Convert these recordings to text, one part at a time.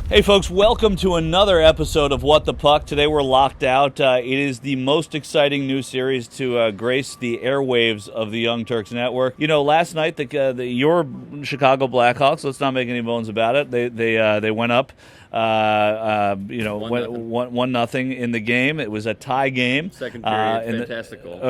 Hey folks, welcome to another episode of What the Puck. Today we're locked out. It is the most exciting new series to grace the airwaves of the Young Turks Network. You know, last night your Chicago Blackhawks, let's not make any bones about it, they went up. 1-0 in the game. It was a tie game. Second period, fantastic goal.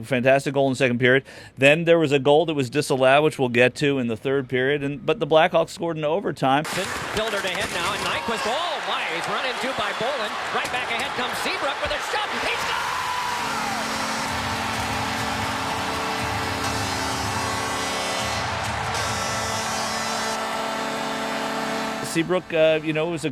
Fantastic goal in the second period. Then there was a goal that was disallowed, which we'll get to in the third period. But the Blackhawks scored in overtime. Filtered ahead now, and Nyquist. Oh my! He's run into by Bolin. Right back ahead comes Seabrook with a shot. He scores! Seabrook, it was a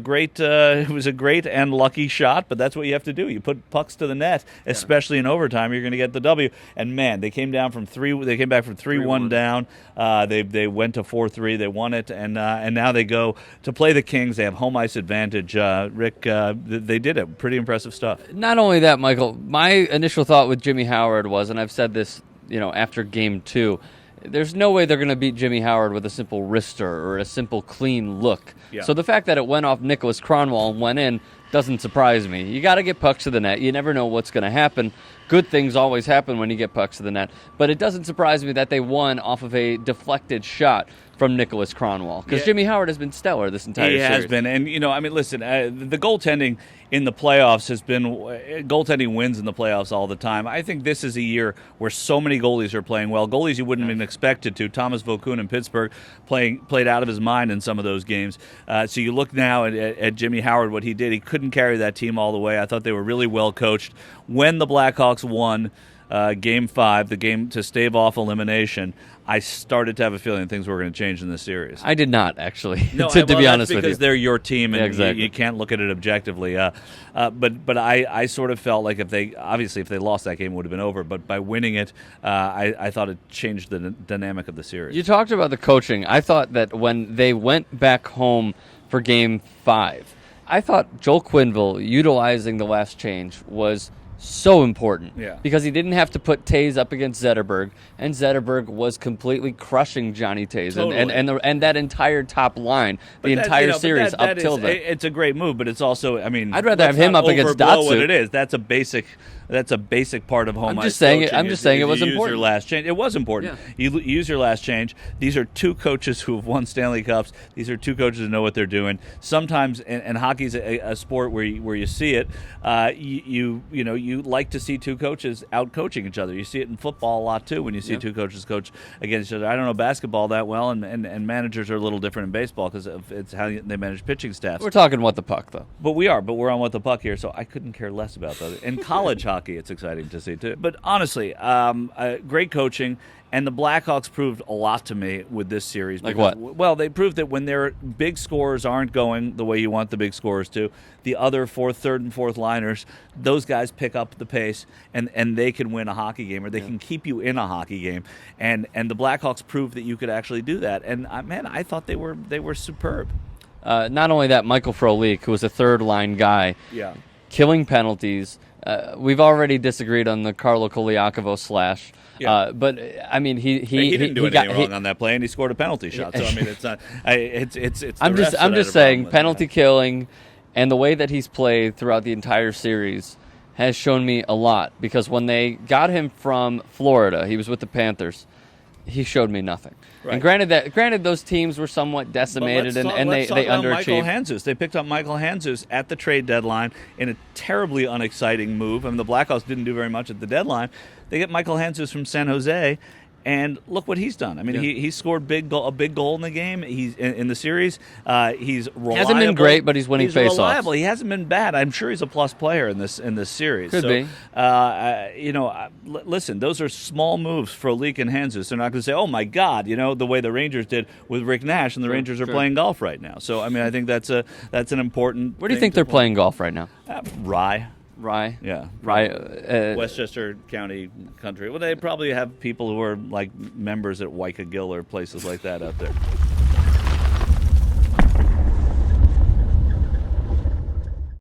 great and lucky shot, but that's what you have to do. You put pucks to the net, especially in overtime. You're going to get the W. And man, they came back from 3-1 down. They went to 4-3. They won it, and now they go to play the Kings. They have home ice advantage. Rick, they did it. Pretty impressive stuff. Not only that, Michael. My initial thought with Jimmy Howard was, and I've said this, after Game 2. There's no way they're going to beat Jimmy Howard with a simple wrister or a simple clean look. Yeah. So the fact that it went off Niklas Hjalmarsson and went in doesn't surprise me. You got to get pucks to the net. You never know what's going to happen. Good things always happen when you get pucks to the net. But it doesn't surprise me that they won off of a deflected shot from Niklas Hjalmarsson, because Jimmy Howard has been stellar this entire series. He has been. And, listen, the goaltending in the playoffs has been goaltending wins in the playoffs all the time. I think this is a year where so many goalies are playing well. Goalies you wouldn't have been expected to. Thomas Vokoun in Pittsburgh played out of his mind in some of those games. So you look now at Jimmy Howard, what he did. He couldn't carry that team all the way. I thought they were really well coached. When the Blackhawks won Game 5, the game to stave off elimination, I started to have a feeling things were going to change in this series. I did not, actually, no, to be honest with you. because they're your team, and exactly. you can't look at it objectively. But I sort of felt like if they lost that game, it would have been over. But by winning it, I thought it changed the dynamic of the series. You talked about the coaching. I thought that when they went back home for Game 5, I thought Joel Quenneville utilizing the last change was so important, because he didn't have to put Taves up against Zetterberg, and Zetterberg was completely crushing Johnny Taves, totally. and that entire top line, the entire series up till then. It's a great move, but it's also, I'd rather have him up against Datsyuk. What it is, that's a basic part of home ice coaching. I'm just saying it was important. Use your last change. It was important. Yeah. You use your last change. These are two coaches who have won Stanley Cups. These are two coaches who know what they're doing. Sometimes, and hockey's a sport where you see it. You like to see two coaches out coaching each other. You see it in football a lot too when you see two coaches coach against each other. I don't know basketball that well, and managers are a little different in baseball because it's how they manage pitching staffs. We're talking What the Puck though. But we're on What the Puck here, so I couldn't care less about that. In college hockey, it's exciting to see too. But honestly, great coaching. And the Blackhawks proved a lot to me with this series. Like what? Well, they proved that when their big scorers aren't going the way you want the big scorers to, the other third and fourth liners, those guys pick up the pace and they can win a hockey game, or they can keep you in a hockey game. And the Blackhawks proved that you could actually do that. And I thought they were superb. Not only that, Michael Frolik, who was a third line guy, killing penalties. We've already disagreed on the Carlo Koliakovo slash. But he didn't do anything wrong on that play, and he scored a penalty shot. So it's not. It's. I'm just saying penalty killing, and the way that he's played throughout the entire series has shown me a lot. Because when they got him from Florida, he was with the Panthers. He showed me nothing. Right. And granted, those teams were somewhat decimated, and they underachieved. Michael Handzus. They picked up Michael Handzus at the trade deadline in a terribly unexciting move. The Blackhawks didn't do very much at the deadline. They get Michael Handzus from San Jose, and look what he's done. He scored a big goal in the game. He's in the series. He's reliable. He hasn't been great, but he's winning faceoffs. He's reliable. He hasn't been bad. I'm sure he's a plus player in this series. Could be. Listen, those are small moves for Frolik and Handzus. They're not going to say, "Oh my God," the way the Rangers did with Rick Nash, and the Rangers are playing golf right now. So I think that's an important. Where do you think they're playing golf right now? Rye. Yeah. Westchester County Country. Well, they probably have people who are like members at Waikagill or places like that out there.